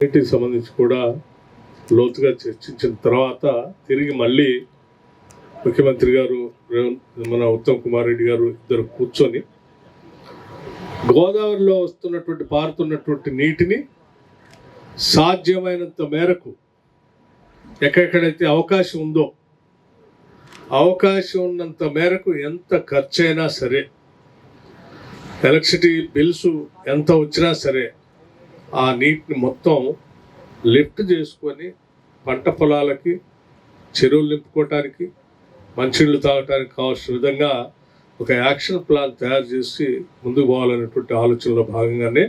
వీటికి సంబంధించి కూడా లోతుగా చర్చించిన తర్వాత తిరిగి మళ్ళీ ముఖ్యమంత్రి గారు మన ఉత్తమ్ కుమార్ రెడ్డి గారు ఇద్దరు కూర్చొని గోదావరిలో వస్తున్నటువంటి పారుతున్నటువంటి నీటిని సాధ్యమైనంత మేరకు ఎక్కడెక్కడైతే అవకాశం ఉందో అవకాశం ఉన్నంత మేరకు ఎంత ఖర్చైనా సరే, ఎలక్ట్రిసిటీ బిల్స్ ఎంత వచ్చినా సరే ఆ నీటిని మొత్తం లిఫ్ట్ చేసుకొని పంట పొలాలకి, చెరువులు నింపుకోవటానికి, మంచినీళ్ళు తాగటానికి కావాల్సిన విధంగా ఒక యాక్షన్ ప్లాన్ తయారు చేసి ముందుకు పోవాలనేటువంటి ఆలోచనలో భాగంగానే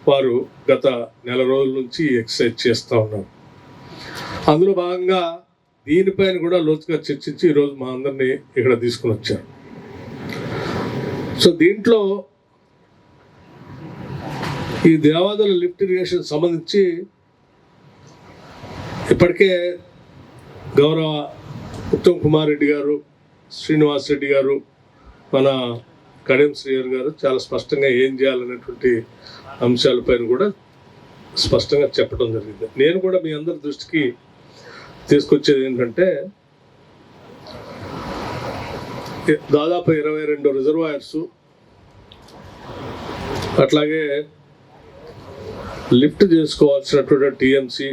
వారు గత నెల రోజుల నుంచి ఎక్సర్సైజ్ చేస్తూ ఉన్నారు. అందులో భాగంగా దీనిపైన కూడా లోతుగా చర్చించి ఈరోజు మా అందరినీ ఇక్కడ తీసుకుని వచ్చారు. సో దీంట్లో ఈ దేవాదుల లిఫ్ట్ ఇరిగేషన్ సంబంధించి ఇప్పటికే గౌరవ ఉత్తమ్ కుమార్ రెడ్డి గారు, శ్రీనివాస్ రెడ్డి గారు, మన కడియం శ్రీహర్ గారు చాలా స్పష్టంగా ఏం చేయాలనేటువంటి అంశాలపైన కూడా స్పష్టంగా చెప్పడం జరిగింది. నేను కూడా మీ అందరి దృష్టికి తీసుకొచ్చేది ఏంటంటే, దాదాపు 22 రిజర్వాయర్స్, అట్లాగే లిఫ్ట్ చేసుకోవాల్సినటువంటి టీఎంసీ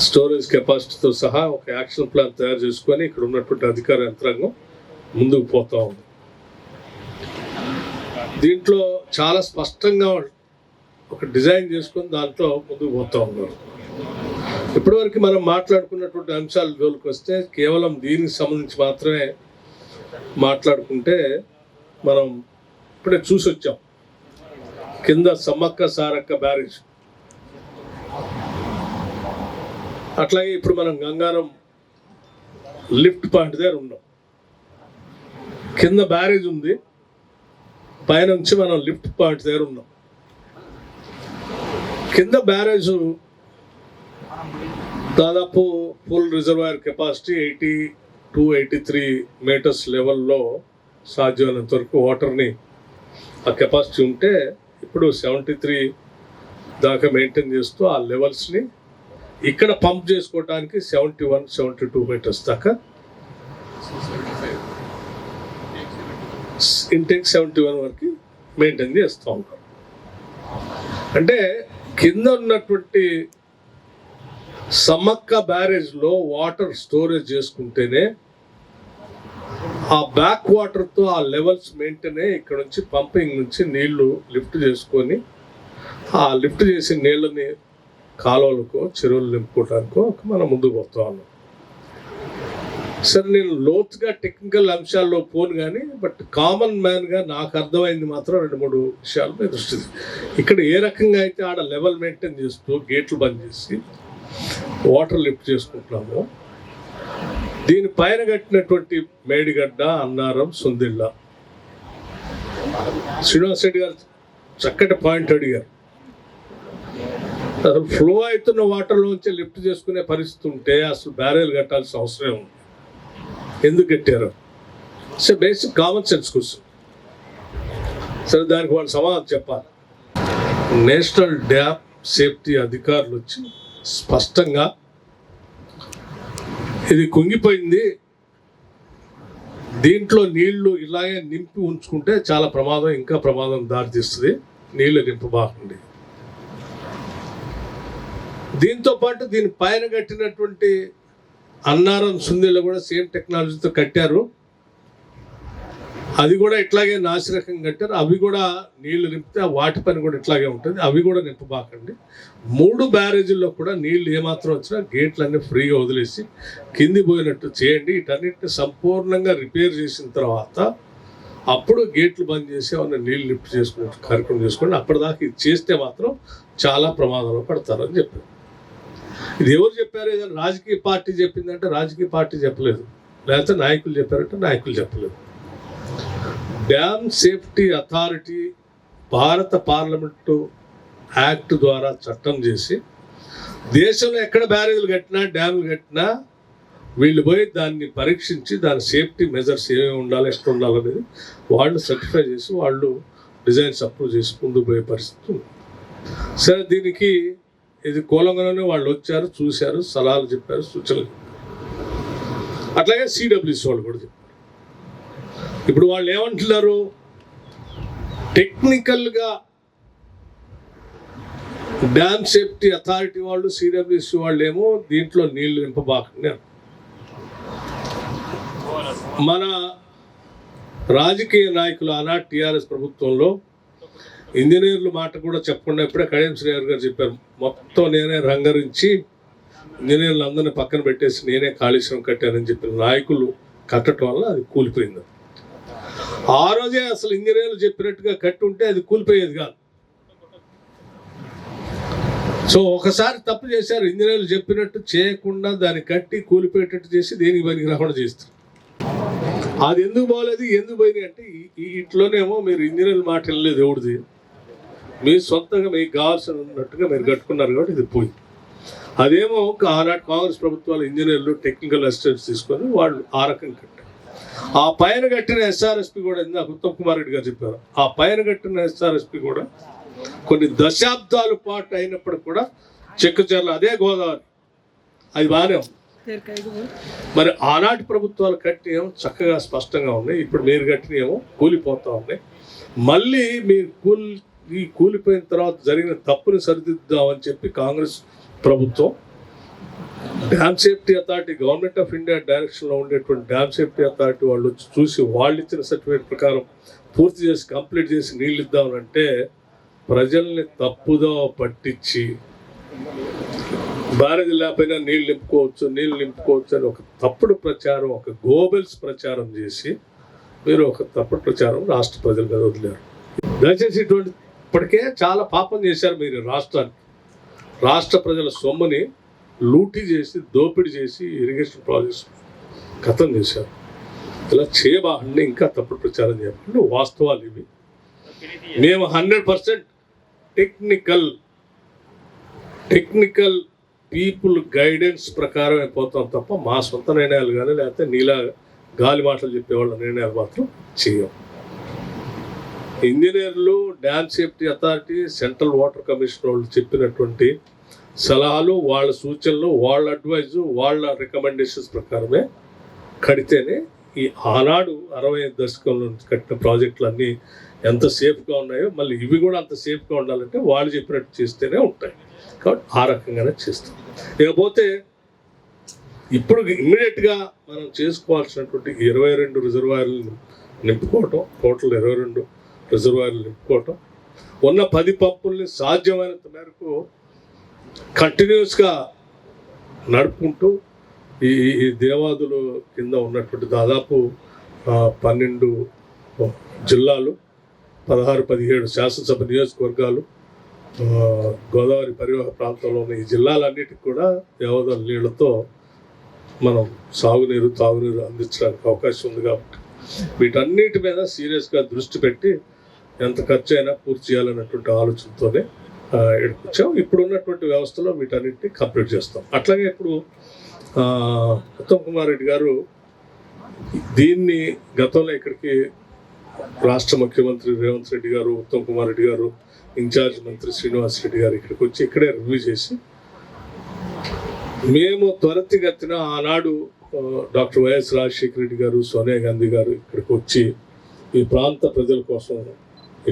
స్టోరేజ్ కెపాసిటీతో సహా ఒక యాక్షన్ ప్లాన్ తయారు చేసుకొని ఇక్కడ ఉన్నటువంటి అధికార యంత్రాంగం ముందుకు పోతా ఉంది. దీంట్లో చాలా స్పష్టంగా ఒక డిజైన్ చేసుకొని దాంట్లో ముందుకు పోతా ఉన్నారు. ఇప్పటివరకు మనం మాట్లాడుకున్నటువంటి అంశాల జోలికి వస్తే కేవలం దీనికి సంబంధించి మాత్రమే మాట్లాడుకుంటే మనం ఇప్పుడే చూసి వచ్చాం. కింద సమ్మక్క సారక్క బ్యారేజ్, అట్లాగే ఇప్పుడు మనం గంగారం లిఫ్ట్ పాయింట్ దగ్గర ఉన్నాం. కింద బ్యారేజ్ ఉంది, పైనుంచి మనం లిఫ్ట్ పాయింట్ దగ్గర ఉన్నాం. కింద బ్యారేజ్ దాదాపు ఫుల్ రిజర్వాయర్ కెపాసిటీ 82-83 మీటర్స్ లెవెల్లో సాధ్యమైనంత వరకు వాటర్ని ఆ కెపాసిటీ ఉంటే, ఇప్పుడు 73 దాకా మెయింటైన్ చేస్తూ ఆ లెవెల్స్ని ఇక్కడ పంప్ చేసుకోవడానికి 71-72 మీటర్స్ దాకా ఇంటేక్ 71 వరకు మెయింటైన్ చేస్తూ ఉంటాం. అంటే కింద ఉన్నటువంటి సమ్మక్క బ్యారేజ్లో వాటర్ స్టోరేజ్ చేసుకుంటేనే ఆ బ్యాక్ వాటర్తో ఆ లెవెల్స్ మెయింటైన్ అయ్యి ఇక్కడ నుంచి పంపింగ్ నుంచి నీళ్లు లిఫ్ట్ చేసుకొని ఆ లిఫ్ట్ చేసిన నీళ్ళని కాలువలకో చెరువులు నింపుకోవడానికో మనం ముందుకు పోతా ఉన్నాం. సరే, నేను లోతుగా టెక్నికల్ అంశాల్లో పోను కానీ, బట్ కామన్ మ్యాన్గా నాకు అర్థమైంది మాత్రం 2-3 విషయాల మీద దృష్టి. ఇక్కడ ఏ రకంగా అయితే ఆడ లెవెల్ మెయింటైన్ చేస్తూ గేట్లు బంద్ చేసి వాటర్ లిఫ్ట్ చేసుకుంటున్నామో, దీనిపైన కట్టినటువంటి మేడిగడ్డ, అన్నారం, సుందిళ్ళ, శ్రీనివాస్ రెడ్డి గారు చక్కటి పాయింట్ అడిగారు. అసలు ఫ్లో అవుతున్న వాటర్లోంచి లిఫ్ట్ చేసుకునే పరిస్థితి ఉంటే అసలు బ్యారేజ్ కట్టాల్సిన అవసరం ఉంది. ఎందుకు కట్టారు? So basic common sense question. సరే, దానికి వాళ్ళు సమాధానం చెప్పాలి. నేషనల్ డ్యామ్ సేఫ్టీ అధికారులు వచ్చి స్పష్టంగా ఇది కుంగిపోయింది, దీంట్లో నీళ్లు ఇలాగే నింపి ఉంచుకుంటే చాలా ప్రమాదం, ఇంకా ప్రమాదం దారితీస్తుంది, నీళ్లు నింపబాకండి. దీంతో పాటు దీని పైన కట్టినటువంటి అన్నారం, సుందిళ్ళ కూడా సేమ్ టెక్నాలజీతో కట్టారు. అది కూడా ఇట్లాగే నాసిరకం కట్టారు. అవి కూడా నీళ్లు నింపితే వాటి పని కూడా ఇట్లాగే ఉంటుంది, అవి కూడా నింపబాకండి. 3 బ్యారేజీల్లో కూడా నీళ్లు ఏమాత్రం వచ్చినా గేట్లన్నీ ఫ్రీగా వదిలేసి కింది పోయినట్టు చేయండి. వీటన్నిటిని సంపూర్ణంగా రిపేర్ చేసిన తర్వాత అప్పుడు గేట్లు బంద్ చేసి ఏమన్నా నీళ్ళు లిఫ్ట్ చేసుకునే కార్యక్రమం చేసుకోండి. అప్పటిదాకా ఇది చేస్తే మాత్రం చాలా ప్రమాదంలో పడతారని చెప్పారు. ఇది ఎవరు చెప్పారు? ఏదైనా రాజకీయ పార్టీ చెప్పిందంటే రాజకీయ పార్టీ చెప్పలేదు, లేకపోతే నాయకులు చెప్పారంటే నాయకులు చెప్పలేదు. డ్యామ్ సేఫ్టీ అథారిటీ భారత పార్లమెంటు యాక్ట్ ద్వారా చట్టం చేసి దేశంలో ఎక్కడ బ్యారేజ్లు కట్టినా, డ్యామ్లు కట్టినా వీళ్ళు పోయి దాన్ని పరీక్షించి దాని సేఫ్టీ మెజర్స్ ఏమేమి ఉండాలి, ఎక్కడ ఉండాలనేది వాళ్ళు సర్టిఫై చేసి వాళ్ళు డిజైన్స్ అప్రూవ్ చేసి ముందుకు పోయే పరిస్థితి ఉంది. సరే, దీనికి ఇది కూలంగానే వాళ్ళు వచ్చారు, చూశారు, సలహాలు చెప్పారు, సూచనలు. అట్లాగే సిడబ్ల్యూసి వాళ్ళు కూడా చెప్పారు. ఇప్పుడు వాళ్ళు ఏమంటున్నారు, టెక్నికల్గా డ్యామ్ సేఫ్టీ అథారిటీ వాళ్ళు, సిడబ్ల్యూసి వాళ్ళు ఏమో దీంట్లో నీళ్లు నింపబాకండి. మన రాజకీయ నాయకులు ఆనాటి టీఆర్ఎస్ ప్రభుత్వంలో ఇంజనీర్ల మాట కూడా చెప్పకుండా ఇప్పుడే కడియం శ్రీహరి గారు చెప్పారు, మొత్తం నేనే రంగరించి ఇంజనీర్లు అందరినీ పక్కన పెట్టేసి నేనే కాళేశ్వరం కట్టానని చెప్పిన నాయకులు కట్టడం వల్ల అది కూలిపోయింది. ఆ రోజే అసలు ఇంజనీర్లు చెప్పినట్టుగా కట్టి ఉంటే అది కూలిపోయేది కాదు. సో ఒకసారి తప్పు చేశారు, ఇంజనీర్లు చెప్పినట్టు చేయకుండా దాన్ని కట్టి కూలిపోయేటట్టు చేసి దేనికి పనికి రాకుండా చేస్తారు. అది ఎందుకు బాగోలేదు, ఎందుకు పోయినాయి అంటే ఈ ఇంట్లోనేమో మీరు ఇంజనీర్ల మాట వెళ్ళలేదు, ఎవరిది మీరు సొంతంగా మీకు కావాల్సినట్టుగా మీరు కట్టుకున్నారు కాబట్టి ఇది పోయింది. అదేమో ఆనాటి కాంగ్రెస్ ప్రభుత్వాలు ఇంజనీర్లు టెక్నికల్ అసిస్టెంట్స్ తీసుకొని వాళ్ళు ఆ రకంగా కట్టారు. ఆ పైన కట్టిన ఎస్ఆర్ఎస్పి కూడా ఇందాక ఉత్తమ్ కుమార్ రెడ్డి గారు చెప్పారు, ఆ పైన కట్టిన ఎస్ఆర్ఎస్పి కూడా కొన్ని దశాబ్దాల పాటు అయినప్పుడు కూడా చెక్కుచెర్ల అదే గోదావరి అది బాగానే ఉంది. మరి ఆనాటి ప్రభుత్వాలు కట్టినేమో చక్కగా స్పష్టంగా ఉన్నాయి, ఇప్పుడు మీరు కట్టినేమో కూలిపోతూ ఉన్నాయి. మళ్ళీ మీరు ఈ కూలిపోయిన తర్వాత జరిగిన తప్పుని సరిదిద్దామని చెప్పి కాంగ్రెస్ ప్రభుత్వం dam safety authority, government of India డైరెక్షన్లో ఉండేటువంటి డ్యామ్ సేఫ్టీ అథారిటీ వాళ్ళు వచ్చి చూసి వాళ్ళు ఇచ్చిన సర్టిఫికేట్ ప్రకారం పూర్తి చేసి కంప్లీట్ చేసి నీళ్ళు ఇద్దామనంటే ప్రజల్ని తప్పుదో పట్టించి బ్యారేజ్ లేకపోయినా నీళ్ళు నింపుకోవచ్చు అని ఒక తప్పుడు ప్రచారం, ఒక గోబెల్స్ ప్రచారం చేసి మీరు ఒక తప్పుడు ప్రచారం రాష్ట్ర ప్రజల మీద వదిలేరు. దయచేసి ఇప్పటికే చాలా పాపం చేశారు మీరు రాష్ట్రానికి. రాష్ట్ర ప్రజల సొమ్ముని లూటీ చేసి, దోపిడీ చేసి ఇరిగేషన్ ప్రాజెక్ట్స్ ఖతం చేశారు. ఇలా చేయబాకండి, ఇంకా తప్పుడు ప్రచారం చేయకుండా వాస్తవాలు ఇవి. మేము 100% టెక్నికల్ పీపుల్ గైడెన్స్ ప్రకారం అయిపోతాం తప్ప మా సొంత నిర్ణయాలు కానీ లేకపోతే నీలా గాలి మాటలు చెప్పేవాళ్ళ నిర్ణయాలు మాత్రం చేయం. ఇంజనీర్లు, dam safety authority, central water commission వాళ్ళు చెప్పినటువంటి సలహాలు, వాళ్ళ సూచనలు, వాళ్ళ అడ్వైజు, వాళ్ళ రికమెండేషన్స్ ప్రకారమే కడితేనే ఈ ఆనాడు 60 దశకంలో కట్టిన ప్రాజెక్టులు అన్నీ ఎంత సేఫ్గా ఉన్నాయో మళ్ళీ ఇవి కూడా అంత సేఫ్గా ఉండాలంటే వాళ్ళు చెప్పినట్టు చేస్తేనే ఉంటాయి. కాబట్టి ఆ రకంగానే చేస్తాం. ఇకపోతే ఇప్పుడు ఇమ్మీడియట్గా మనం చేసుకోవాల్సినటువంటి 22 రిజర్వాయర్లు నింపుకోవటం, టోటల్ 22 రిజర్వాయర్లు నింపుకోవటం, ఉన్న 10 పంపుల్ని సాధ్యమైనంత మేరకు కంటిన్యూస్గా నడుపుకుంటూ ఈ దేవాదులు కింద ఉన్నటువంటి దాదాపు 12 జిల్లాలు, 16-17 శాసనసభ నియోజకవర్గాలు, గోదావరి పరివాహక ప్రాంతంలో ఉన్న ఈ జిల్లాలన్నిటికి కూడా దేవాదుల నీళ్లతో మనం సాగునీరు, తాగునీరు అందించడానికి అవకాశం ఉంది. కాబట్టి వీటన్నిటి మీద సీరియస్గా దృష్టి పెట్టి ఎంత ఖర్చు అయినా పూర్తి చేయాలన్నటువంటి ఆలోచనతోనే వచ్చాం. ఇప్పుడు ఉన్నటువంటి వ్యవస్థలో వీటన్నిటిని కంప్లీట్ చేస్తాం. అట్లాగే ఇప్పుడు ఉత్తమ్ కుమార్ రెడ్డి గారు దీన్ని గతంలో ఇక్కడికి రాష్ట్ర ముఖ్యమంత్రి రేవంత్ రెడ్డి గారు, ఉత్తమ్ కుమార్ రెడ్డి గారు, ఇన్ఛార్జ్ మంత్రి శ్రీనివాస్ రెడ్డి గారు ఇక్కడికి వచ్చి ఇక్కడే రివ్యూ చేసి మేము త్వరితగతిన ఆనాడు డాక్టర్ వైఎస్ రాజశేఖర రెడ్డి గారు, సోనియా గాంధీ గారు ఇక్కడికి వచ్చి ఈ ప్రాంత ప్రజల కోసం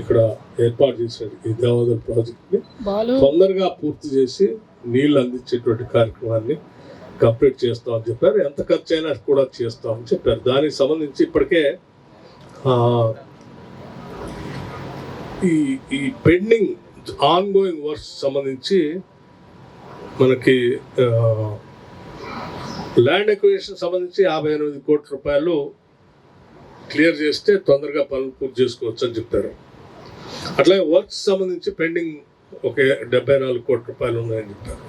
ఇక్కడ ఏర్పాటు చేసిన ఈ దేవాదుల ప్రాజెక్ట్ని తొందరగా పూర్తి చేసి నీళ్లు అందించేటువంటి కార్యక్రమాన్ని కంప్లీట్ చేస్తామని చెప్పారు. ఎంత ఖర్చు అయినా కూడా చేస్తామని చెప్పారు. దానికి సంబంధించి ఇప్పటికే ఈ పెండింగ్ ఆన్గోయింగ్ వర్క్స్ సంబంధించి మనకి ల్యాండ్ ఎక్విజిషన్ సంబంధించి 58 కోట్ల రూపాయలు క్లియర్ చేస్తే తొందరగా పనులు పూర్తి చేసుకోవచ్చు అని చెప్పారు. అట్లాగే వర్క్స్ సంబంధించి పెండింగ్ ఒక 74 కోట్ల రూపాయలు ఉన్నాయని చెప్పారు.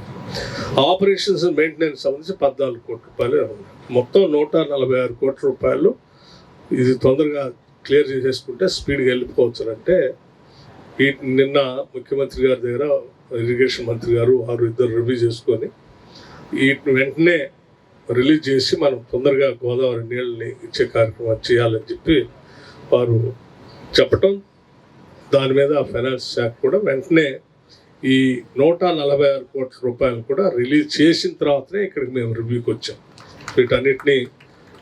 ఆపరేషన్స్ మెయింటెనెన్స్ సంబంధించి 14 కోట్ల రూపాయలు ఉన్నాయి. మొత్తం 146 కోట్ల రూపాయలు ఇది తొందరగా క్లియర్ చేసేసుకుంటే స్పీడ్గా వెళ్ళిపోవచ్చు. అంటే నిన్న ముఖ్యమంత్రి గారి దగ్గర ఇరిగేషన్ మంత్రి గారు ఇద్దరు రివ్యూ చేసుకొని వీటిని వెంటనే రిలీజ్ చేసి మనం తొందరగా గోదావరి నీళ్ళని ఇచ్చే కార్యక్రమం చేయాలని చెప్పి వారు చెప్పటం, దాని మీద ఫైనాన్స్ శాఖ కూడా వెంటనే ఈ 146 కోట్ల రూపాయలు కూడా రిలీజ్ చేసిన తర్వాతనే ఇక్కడికి మేము రివ్యూకి వచ్చాం. వీటన్నిటిని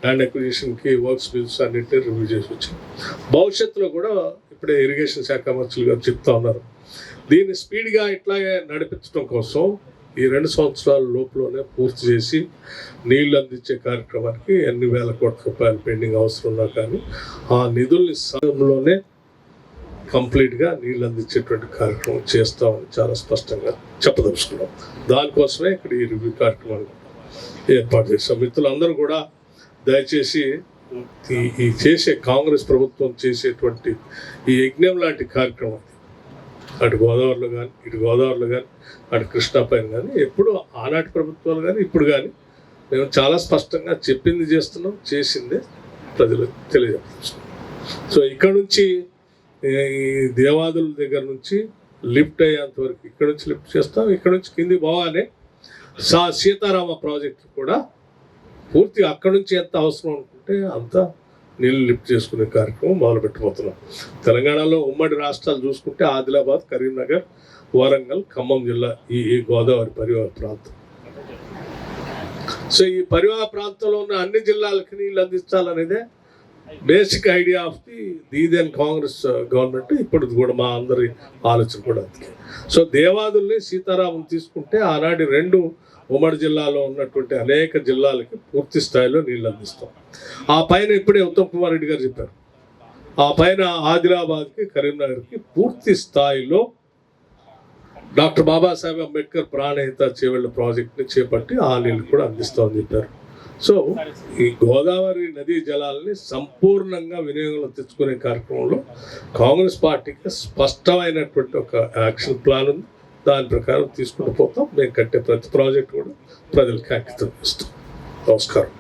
ల్యాండ్ అక్విజిషన్కి వర్క్స్ బిల్స్ అన్నింటినీ రివ్యూ చేసి వచ్చాం. భవిష్యత్తులో కూడా ఇప్పుడే ఇరిగేషన్ శాఖ మంత్రులు గారు చెప్తా ఉన్నారు, దీన్ని స్పీడ్గా ఇట్లాగే నడిపించడం కోసం ఈ 2 సంవత్సరాల లోపలనే పూర్తి చేసి నీళ్లు అందించే కార్యక్రమానికి ఎన్ని వేల కోట్ల రూపాయలు పెండింగ్ అవసరం ఉన్నా కానీ ఆ నిధుల్ని సమయంలోనే కంప్లీట్గా నీళ్ళు అందించేటువంటి కార్యక్రమం చేస్తామని చాలా స్పష్టంగా చెప్పదలుచుకున్నాం. దానికోసమే ఇక్కడ ఈ రివ్యూ కార్యక్రమాన్ని ఏర్పాటు చేస్తాం. మిత్రులందరూ కూడా దయచేసి ఈ చేసే కాంగ్రెస్ ప్రభుత్వం చేసేటువంటి ఈ యజ్ఞం లాంటి కార్యక్రమం అటు గోదావరిలో కానీ ఇటు గోదావరిలో కానీ అటు కృష్ణా పైన కానీ ఎప్పుడు ఆనాటి ప్రభుత్వాలు కానీ ఇప్పుడు కానీ మేము చాలా స్పష్టంగా చెప్పింది చేస్తున్నాం, చేసిందే ప్రజలకు తెలియజేస్తున్నాం. సో ఇక్కడ నుంచి ఈ దేవాదుల దగ్గర నుంచి లిఫ్ట్ అయ్యేంత వరకు ఇక్కడ నుంచి లిఫ్ట్ చేస్తాం. ఇక్కడ నుంచి కింది పోగానే సీతారామ ప్రాజెక్టు కూడా పూర్తిగా అక్కడ నుంచి ఎంత అవసరం అనుకుంటే అంత నీళ్ళు లిఫ్ట్ చేసుకునే కార్యక్రమం మొదలుపెట్టబోతున్నాం. తెలంగాణలో ఉమ్మడి రాష్ట్రాలు చూసుకుంటే ఆదిలాబాద్, కరీంనగర్, వరంగల్, ఖమ్మం జిల్లా ఈ గోదావరి పరివాహ ప్రాంతం. సో ఈ పరివాహ ప్రాంతంలో ఉన్న అన్ని జిల్లాలకి నీళ్ళు అందించాలనేదే basic idea of the then Congress government. ఇప్పుడు కూడా మా అందరి ఆలోచన కూడా అందుకే. సో దేవాదుల్ని సీతారాముని తీసుకుంటే ఆనాటి 2 ఉమ్మడి జిల్లాలో ఉన్నటువంటి అనేక జిల్లాలకి పూర్తి స్థాయిలో నీళ్ళు అందిస్తాం. ఆ పైన ఇప్పుడే ఉత్తమ్ కుమార్ రెడ్డి గారు చెప్పారు, ఆ పైన ఆదిలాబాద్కి, కరీంనగర్కి పూర్తి స్థాయిలో డాక్టర్ బాబాసాహెబ్ అంబేద్కర్ ప్రాణహిత చేవెళ్ళ ప్రాజెక్ట్ని చేపట్టి ఆ నీళ్ళు కూడా అందిస్తామని చెప్పారు. సో ఈ గోదావరి నదీ జలాలని సంపూర్ణంగా వినియోగంలో తెచ్చుకునే కార్యక్రమంలో కాంగ్రెస్ పార్టీకి స్పష్టమైనటువంటి ఒక యాక్షన్ ప్లాన్ ఉంది. దాని ప్రకారం తీసుకుంటూ పోతాం. మేము కట్టే ప్రతి ప్రాజెక్ట్ కూడా ప్రజలకు అంకితం చేస్తాం. నమస్కారం.